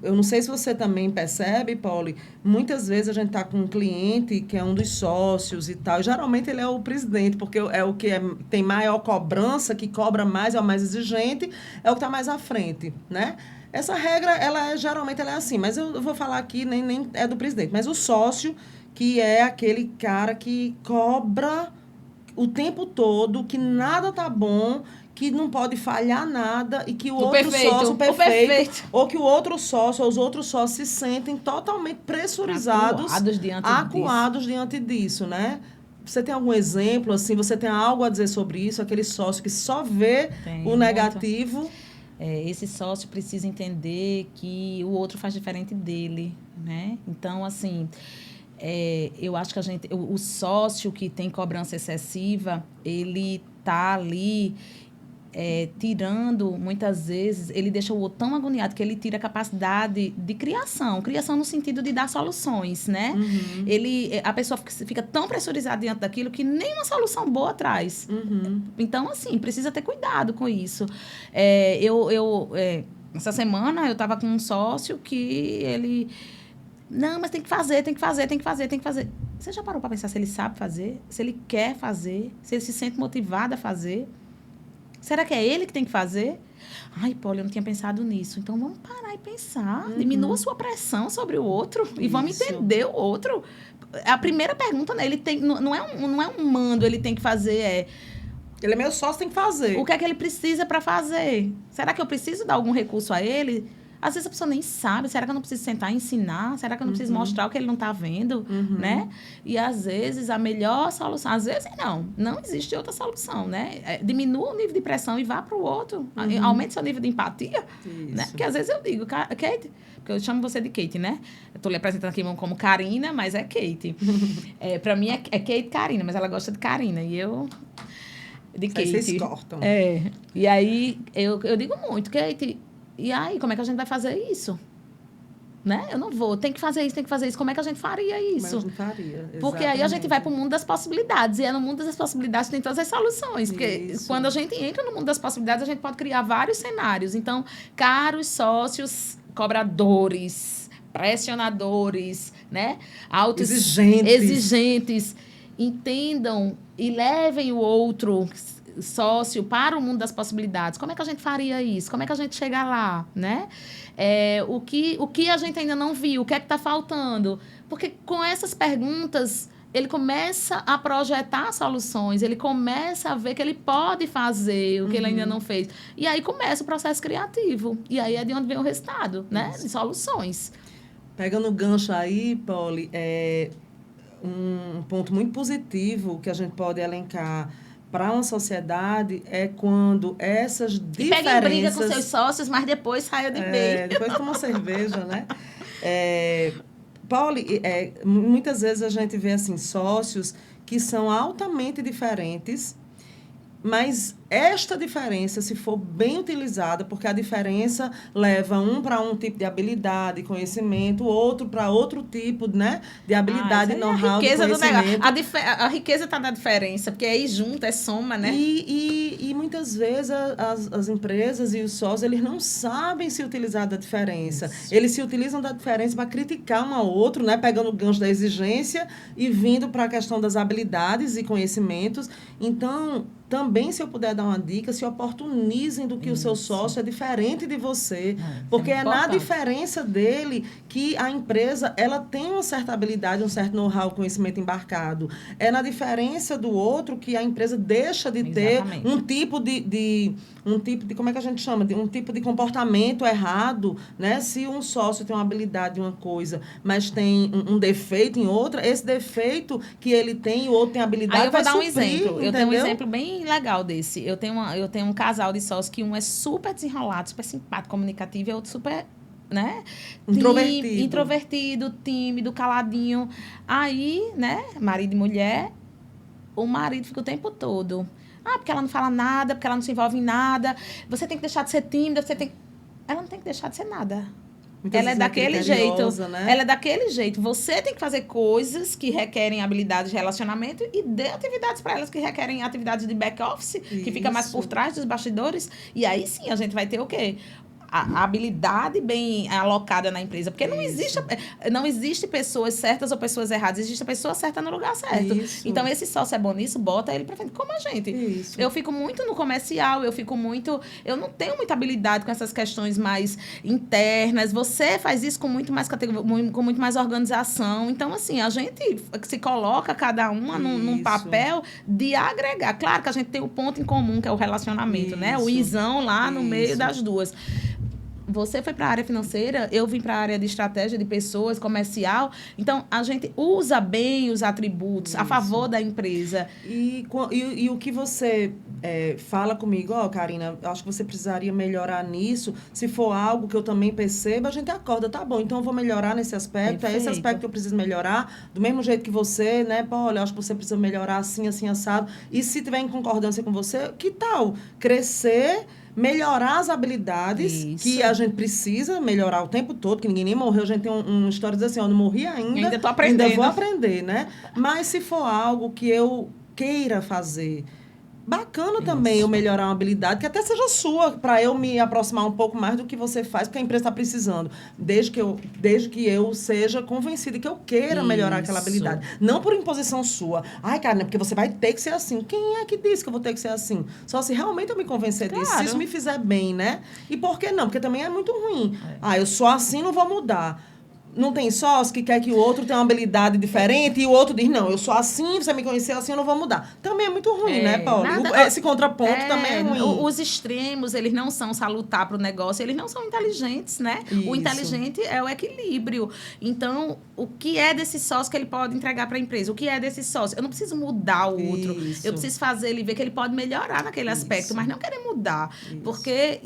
eu não sei se você também percebe, Pauli, muitas vezes a gente está com um cliente que é um dos sócios e tal, e geralmente ele é o presidente, porque é o que tem maior cobrança, que cobra mais, é o mais exigente, é o que está mais à frente, né? Essa regra, geralmente ela é assim, mas eu vou falar aqui, nem é do presidente, mas o sócio, que é aquele cara que cobra o tempo todo, que nada tá bom, que não pode falhar nada e que o outro sócio perfeito, ou que o outro sócio ou os outros sócios se sentem totalmente pressurizados, acuados diante disso, né? Você tem algum exemplo, assim, você tem algo a dizer sobre isso? Aquele sócio que só vê o negativo? Esse sócio precisa entender que o outro faz diferente dele, né? Então, assim... eu acho que o sócio que tem cobrança excessiva, ele tá ali tirando, muitas vezes, ele deixa o outro tão agoniado que ele tira a capacidade de criação no sentido de dar soluções, né? Uhum. A pessoa fica tão pressurizada diante daquilo que nenhuma solução boa traz. Uhum. Então, assim, precisa ter cuidado com isso. Essa semana eu estava com um sócio que ele... Não, mas tem que fazer. Você já parou para pensar se ele sabe fazer? Se ele quer fazer? Se ele se sente motivado a fazer? Será que é ele que tem que fazer? Ai, Paula, eu não tinha pensado nisso. Então, vamos parar e pensar. Uhum. Diminua a sua pressão sobre o outro e vamos entender o outro. A primeira pergunta, né? Ele tem, não é um mando, ele tem que fazer, Ele é meu sócio, tem que fazer. O que é que ele precisa para fazer? Será que eu preciso dar algum recurso a ele? Às vezes a pessoa nem sabe. Será que eu não preciso sentar e ensinar? Será que eu não preciso mostrar o que ele não está vendo? Né? E, às vezes, a melhor solução... Às vezes, não existe outra solução, né? Diminua o nível de pressão e vá para o outro. Aumente seu nível de empatia. Né? Porque, às vezes, eu digo... Kate, porque eu chamo você de Kate, né? Eu estou lhe apresentando aqui como Karina, mas é Kate. Para mim, é Kate Karina, mas ela gosta de Karina. E eu... de Kate. Vocês cortam. E aí, eu digo muito, Kate... E aí, como é que a gente vai fazer isso? Né? Eu não vou. Tem que fazer isso. Como é que a gente faria isso? Como a gente faria, exatamente. Porque aí a gente vai para o mundo das possibilidades. E no mundo das possibilidades tem todas as soluções. Porque quando a gente entra no mundo das possibilidades, a gente pode criar vários cenários. Então, caros sócios cobradores, pressionadores, né? Exigentes. Entendam e levem o outro sócio para o mundo das possibilidades. Como é que a gente faria isso? Como é que a gente chega lá, né? O que a gente ainda não viu? O que é que está faltando? Porque com essas perguntas, ele começa a projetar soluções, ele começa a ver que ele pode fazer o que ele ainda não fez. E aí começa o processo criativo. E aí é de onde vem o resultado, né? De soluções. Pegando o gancho aí, Pauli, um ponto muito positivo que a gente pode elencar para uma sociedade é quando essas diferenças... E pega em briga com seus sócios, mas depois saia de bem. Depois toma cerveja, né? Pauli, muitas vezes a gente vê assim, sócios que são altamente diferentes, mas esta diferença, se for bem utilizada, porque a diferença leva um para um tipo de habilidade, conhecimento, outro para outro tipo, né, de habilidade, know-how, de conhecimento. A riqueza está na diferença, porque aí junta, é soma, né? E muitas vezes as empresas e os sócios, eles não sabem se utilizar da diferença. Isso. Eles se utilizam da diferença para criticar um ao outro, né, pegando o gancho da exigência e vindo para a questão das habilidades e conhecimentos. Então, também, se eu puder dar uma dica, se oportunizem do que o seu sócio é diferente de você. Porque é na diferença dele que a empresa ela tem uma certa habilidade, um certo know-how, conhecimento embarcado. É na diferença do outro que a empresa deixa de ter um tipo de como é que a gente chama? Um tipo de comportamento errado, né? Se um sócio tem uma habilidade em uma coisa, mas tem um defeito em outra, esse defeito que ele tem, o outro tem habilidade, aí eu vou dar um suprir, exemplo. entendeu? Eu tenho um exemplo bem legal desse. Eu tenho um casal de sócios que um é super desenrolado, super simpático, comunicativo, e o outro super, né? Introvertido, tímido, caladinho. Aí, né? Marido e mulher, o marido fica o tempo todo. Porque ela não fala nada, porque ela não se envolve em nada. Você tem que deixar de ser tímida, ela não tem que deixar de ser nada. Ela é daquele jeito. Né? Ela é daquele jeito. Você tem que fazer coisas que requerem habilidades de relacionamento e dê atividades para elas que requerem atividades de back-office, que fica mais por trás dos bastidores. E aí sim a gente vai ter o quê? A habilidade bem alocada na empresa. Porque não existe pessoas certas ou pessoas erradas. Existe a pessoa certa no lugar certo. Isso. Então, esse sócio é bom nisso, bota ele pra frente. Como a gente. Isso. Eu fico muito no comercial, eu não tenho muita habilidade com essas questões mais internas. Você faz isso com muito mais organização. Então, assim, a gente se coloca cada uma num papel de agregar. Claro que a gente tem o ponto em comum, que é o relacionamento, né? O isão lá no meio das duas. Você foi para a área financeira, eu vim para a área de estratégia de pessoas, comercial. Então, a gente usa bem os atributos a favor da empresa. E o que você fala comigo, Karina, acho que você precisaria melhorar nisso. Se for algo que eu também perceba, a gente acorda, tá bom, então eu vou melhorar nesse aspecto. Perfeito. É esse aspecto que eu preciso melhorar. Do mesmo jeito que você, né, Paula, acho que você precisa melhorar assim, assim, assado. E se tiver em concordância com você, que tal crescer... melhorar as habilidades que a gente precisa melhorar o tempo todo, que ninguém nem morreu. A gente tem uma história de dizer assim, eu não morri ainda tô aprendendo. Ainda vou aprender, né? Mas se for algo que eu queira fazer, bacana também eu melhorar uma habilidade, que até seja sua, para eu me aproximar um pouco mais do que você faz, porque a empresa está precisando. Desde que eu seja convencida que eu queira melhorar aquela habilidade. Não por imposição sua. Ai, cara, porque você vai ter que ser assim. Quem é que disse que eu vou ter que ser assim? Só se realmente eu me convencer disso, se isso me fizer bem, né? E por que não? Porque também é muito ruim. Eu sou assim, não vou mudar. Não tem sócio que quer que o outro tenha uma habilidade diferente e o outro diz, não, eu sou assim, você me conheceu assim, eu não vou mudar. Também é muito ruim, né, Paulo? Esse contraponto também é ruim. Os extremos, eles não são salutar para o negócio, eles não são inteligentes, né? Isso. O inteligente é o equilíbrio. Então, o que é desse sócio que ele pode entregar para a empresa? O que é desse sócio? Eu não preciso mudar o outro. Isso. Eu preciso fazer ele ver que ele pode melhorar naquele aspecto, mas não querer mudar. Isso. Porque,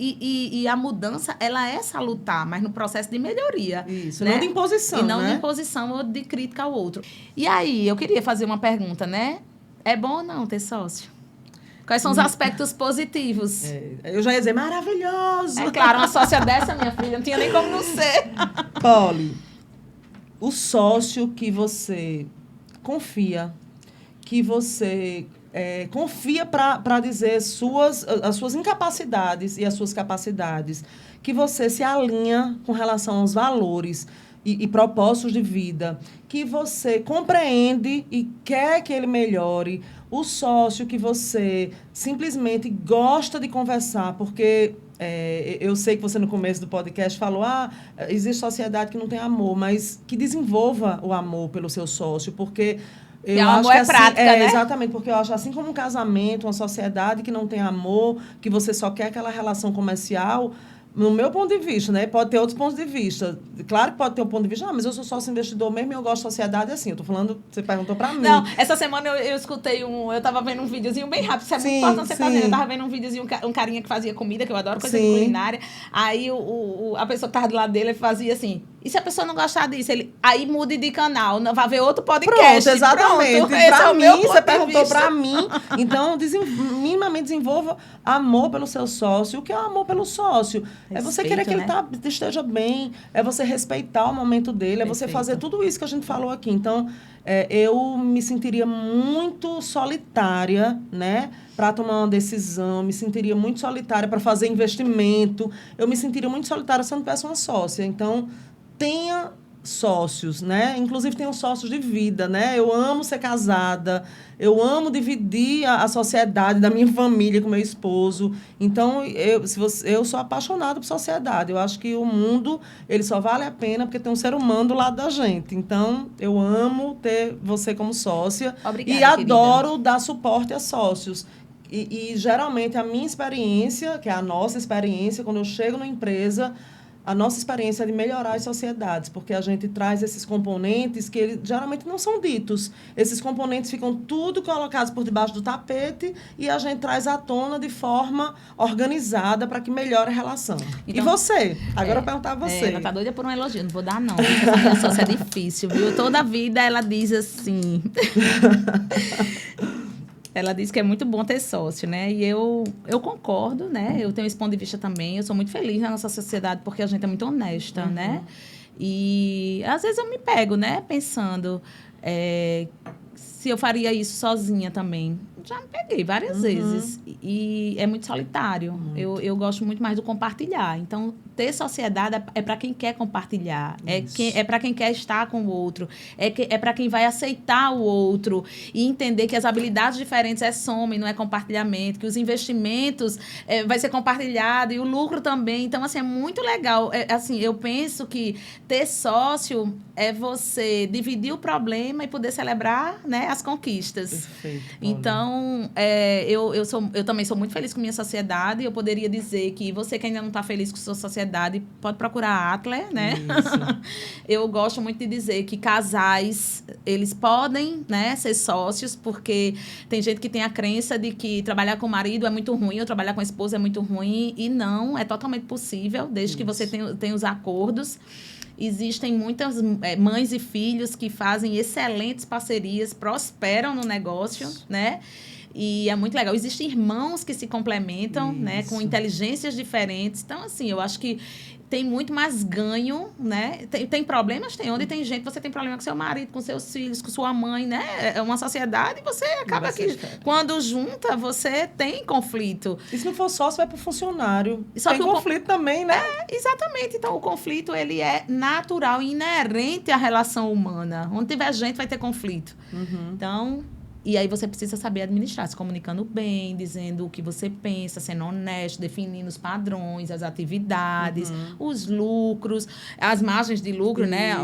a mudança, ela é salutar, mas no processo de melhoria. Isso, né? Não de imposição, e não né? de imposição ou de crítica ao outro. E aí, eu queria fazer uma pergunta, né? É bom ou não ter sócio? Quais são os aspectos positivos? Eu já ia dizer, maravilhoso! É claro, uma sócia dessa, minha filha, não tinha nem como não ser. Poli, o sócio que você confia, que você confia para dizer as suas incapacidades e as suas capacidades, que você se alinha com relação aos valores e propósitos de vida, que você compreende e quer que ele melhore, o sócio que você simplesmente gosta de conversar, porque eu sei que você no começo do podcast falou, existe sociedade que não tem amor, mas que desenvolva o amor pelo seu sócio, porque... o amor é prática, né? Exatamente, porque eu acho assim como um casamento, uma sociedade que não tem amor, que você só quer aquela relação comercial, no meu ponto de vista, né? Pode ter outros pontos de vista. Claro que pode ter um ponto de vista, mas eu sou sócio investidor mesmo e eu gosto de sociedade assim. Eu tô falando, você perguntou para mim. Não, essa semana eu escutei eu tava vendo um videozinho bem rápido, isso é muito importante você fazer. Eu tava vendo um videozinho, um carinha que fazia comida, que eu adoro coisa de culinária. Aí a pessoa que tava do lado dele fazia assim, e se a pessoa não gostar disso? Aí mude de canal, não vai ver outro podcast. Pronto, exatamente. Pra mim, você perguntou pra mim. Então, minimamente desenvolva amor pelo seu sócio. O que é o amor pelo sócio? É você querer que ele esteja bem, é você respeitar o momento dele, é você fazer tudo isso que a gente falou aqui. Então, eu me sentiria muito solitária, né? Para tomar uma decisão, me sentiria muito solitária para fazer investimento. Eu me sentiria muito solitária se eu não tivesse uma sócia. Então, tenha sócios, né? Inclusive, tenho sócios de vida, né? Eu amo ser casada, eu amo dividir a sociedade da minha família com meu esposo. Então, eu sou apaixonada por sociedade. Eu acho que o mundo, ele só vale a pena porque tem um ser humano do lado da gente. Então, eu amo ter você como sócia. Obrigada, e adoro dar suporte a sócios. E, geralmente, a minha experiência, que é a nossa experiência, quando eu chego numa empresa, a nossa experiência é de melhorar as sociedades, porque a gente traz esses componentes que eles geralmente não são ditos. Esses componentes ficam tudo colocados por debaixo do tapete e a gente traz à tona de forma organizada para que melhore a relação. Então, e você? Agora eu perguntar a você. Ela tá doida por um elogio, não vou dar não. Essa minha sócia é difícil, viu? Toda a vida ela diz assim... Ela diz que é muito bom ter sócio, né? E eu concordo, né? Eu tenho esse ponto de vista também. Eu sou muito feliz na nossa sociedade porque a gente é muito honesta, né? E às vezes eu me pego, né? Pensando se eu faria isso sozinha também. Já me peguei várias vezes. E é muito solitário. Eu gosto muito mais do compartilhar. Então, ter sociedade é para quem quer compartilhar. É para quem quer estar com o outro. É para quem vai aceitar o outro. E entender que as habilidades diferentes é soma e não é compartilhamento. Que os investimentos vai ser compartilhado. E o lucro também. Então, assim, é muito legal. Assim, eu penso que ter sócio é você dividir o problema e poder celebrar, né, as conquistas. Perfeito. Então, eu também sou muito feliz com minha sociedade. Eu poderia dizer que você que ainda não está feliz com sua sociedade, pode procurar a Atler, né? Eu gosto muito de dizer que casais, eles podem, né, ser sócios, porque tem gente que tem a crença de que trabalhar com o marido é muito ruim, ou trabalhar com a esposa é muito ruim, e não, é totalmente possível, desde que você tenha os acordos. Existem muitas mães e filhos que fazem excelentes parcerias, prosperam no negócio, né? E é muito legal. Existem irmãos que se complementam, né? Com inteligências diferentes. Então, assim, eu acho que tem muito mais ganho, né? Tem problemas? Tem. Onde tem gente, você tem problema com seu marido, com seus filhos, com sua mãe, né? É uma sociedade e você acaba que... Quando junta, você tem conflito. E se não for sócio, vai para o funcionário. Só tem conflito também, né? Exatamente. Então, o conflito, ele é natural e inerente à relação humana. Onde tiver gente, vai ter conflito. Então... E aí você precisa saber administrar, se comunicando bem, dizendo o que você pensa, sendo honesto, definindo os padrões, as atividades, os lucros, as margens de lucro, né?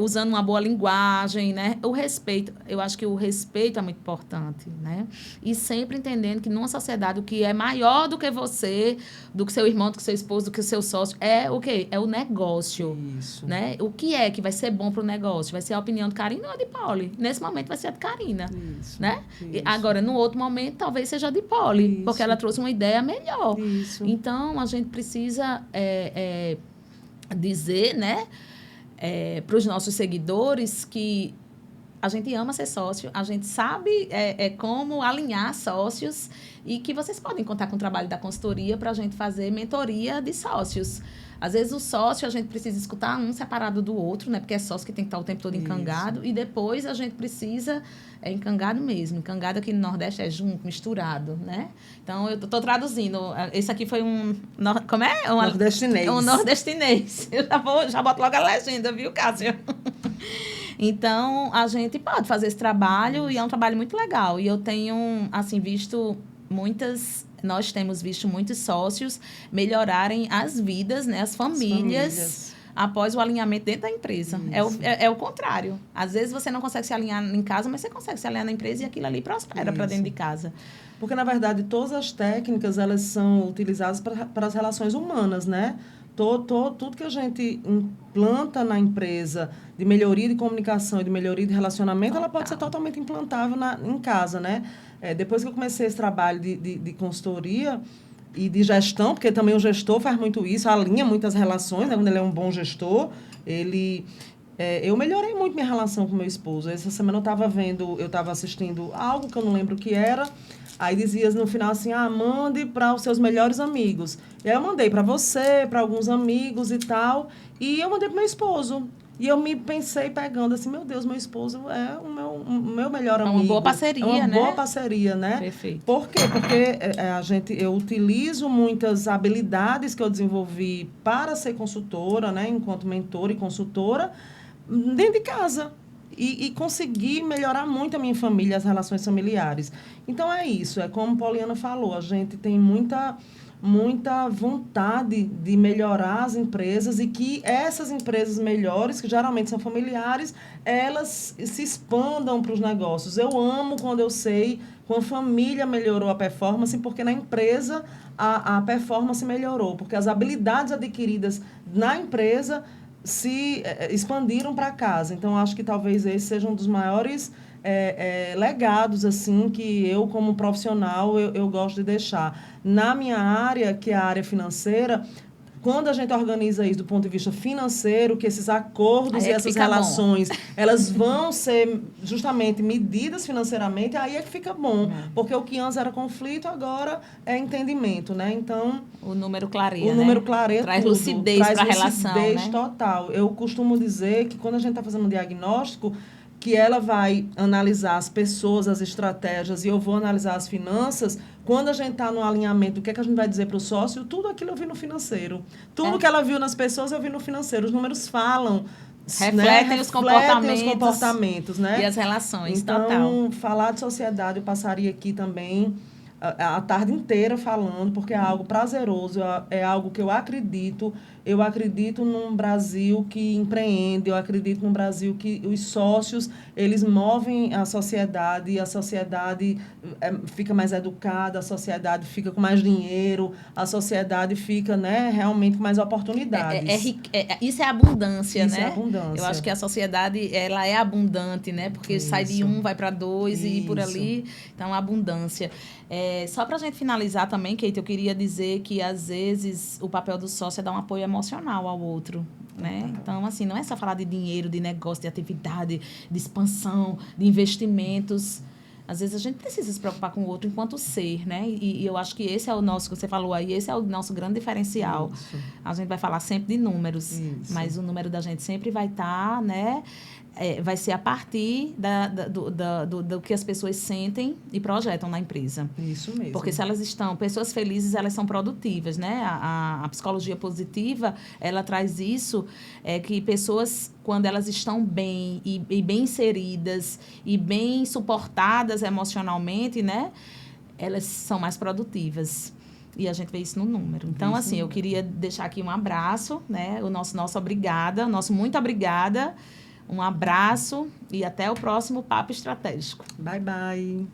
Usando uma boa linguagem, né? O respeito. Eu acho que o respeito é muito importante, né? E sempre entendendo que numa sociedade o que é maior do que você, do que seu irmão, do que seu esposo, do que o seu sócio, é o quê? É o negócio. Isso. Né? O que é que vai ser bom para o negócio? Vai ser a opinião de Karina ou de Pauli? Nesse momento vai ser a de Karina. Isso, né? Isso. Agora, no outro momento, talvez seja de Poli, Isso. porque ela trouxe uma ideia melhor. Isso. Então, a gente precisa dizer, né, para os nossos seguidores que a gente ama ser sócio, a gente sabe como alinhar sócios e que vocês podem contar com o trabalho da consultoria para a gente fazer mentoria de sócios. Às vezes, o sócio, a gente precisa escutar um separado do outro, né? Porque é sócio que tem que estar o tempo todo encangado. Isso. E depois, a gente precisa... encangado mesmo. Encangado aqui no Nordeste é junto, misturado, né? Então, eu estou traduzindo. Esse aqui foi um... Como é? Nordestinês. Um nordestinês. Eu já boto logo a legenda, viu, Cássio? Então, a gente pode fazer esse trabalho e é um trabalho muito legal. E eu tenho, assim, visto nós temos visto muitos sócios melhorarem as vidas, né? As famílias após o alinhamento dentro da empresa. É o contrário. Às vezes você não consegue se alinhar em casa, mas você consegue se alinhar na empresa e aquilo ali prospera para dentro de casa. Porque, na verdade, todas as técnicas, elas são utilizadas para as relações humanas, né? Tudo que a gente implanta na empresa de melhoria de comunicação e de melhoria de relacionamento, ela pode ser totalmente implantável em casa, né? Depois que eu comecei esse trabalho de consultoria e de gestão, porque também o gestor faz muito isso, alinha muitas relações, né? Quando ele é um bom gestor, eu melhorei muito minha relação com meu esposo. Essa semana eu estava assistindo algo que eu não lembro o que era. Aí dizia no final assim, mande para os seus melhores amigos. E aí eu mandei para você, para alguns amigos e tal. E eu mandei para meu esposo. E eu me pensei pegando assim, meu Deus, meu esposo é o meu melhor amigo. É uma boa parceria, né? É uma boa parceria, né? Perfeito. Por quê? Porque eu utilizo muitas habilidades que eu desenvolvi para ser consultora, né? Enquanto mentora e consultora, dentro de casa. E conseguir melhorar muito a minha família, as relações familiares. Então, é isso. É como Poliana falou, a gente tem muita vontade de melhorar as empresas e que essas empresas melhores, que geralmente são familiares, elas se expandam para os negócios. Eu amo quando eu sei quando a família melhorou a performance, porque na empresa a performance melhorou, porque as habilidades adquiridas na empresa se expandiram para casa. Então, acho que talvez esse seja um dos maiores legados assim que eu, como profissional, eu gosto de deixar. Na minha área, que é a área financeira, quando a gente organiza isso do ponto de vista financeiro, que esses acordos e essas relações, elas vão ser justamente medidas financeiramente, aí é que fica bom. Porque o que antes era conflito, agora é entendimento, né? Então... O número clareia, O número clareia traz tudo. Lucidez para a relação, né? Lucidez total. Eu costumo dizer que quando a gente está fazendo um diagnóstico, que ela vai analisar as pessoas, as estratégias, e eu vou analisar as finanças, quando a gente está no alinhamento, o que é que a gente vai dizer para o sócio? Tudo aquilo eu vi no financeiro. Tudo que ela viu nas pessoas, eu vi no financeiro. Os números falam. Refletem os comportamentos, né? E as relações, então, total. Falar de sociedade, eu passaria aqui também a tarde inteira falando, porque é algo prazeroso, é algo que eu acredito. Eu acredito num Brasil que empreende, eu acredito num Brasil que os sócios, eles movem a sociedade, e a sociedade fica mais educada, a sociedade fica com mais dinheiro, a sociedade fica, né, realmente com mais oportunidades. Isso é abundância, isso, né? É abundância. Eu acho que a sociedade, ela é abundante, né? Porque isso. Sai de 1, vai para 2 e por ali. Então, abundância. Só para a gente finalizar também, Keita, eu queria dizer que, às vezes, o papel do sócio é dar um apoio emocional ao outro, né? Então, assim, não é só falar de dinheiro, de negócio, de atividade, de expansão, de investimentos. Às vezes, a gente precisa se preocupar com o outro enquanto ser, né? E eu acho que esse é o nosso, que você falou aí, esse é o nosso grande diferencial. Isso. A gente vai falar sempre de números, isso. Mas o número da gente sempre vai estar, né? Vai ser a partir do que as pessoas sentem e projetam na empresa. Isso mesmo. Porque se elas estão... Pessoas felizes, elas são produtivas, né? A psicologia positiva, ela traz isso, que pessoas, quando elas estão bem e bem inseridas e bem suportadas emocionalmente, né? Elas são mais produtivas. E a gente vê isso no número. Então, assim, eu queria deixar aqui um abraço, né? O nosso obrigada, muito obrigada. Um abraço e até o próximo Papo Estratégico. Bye, bye.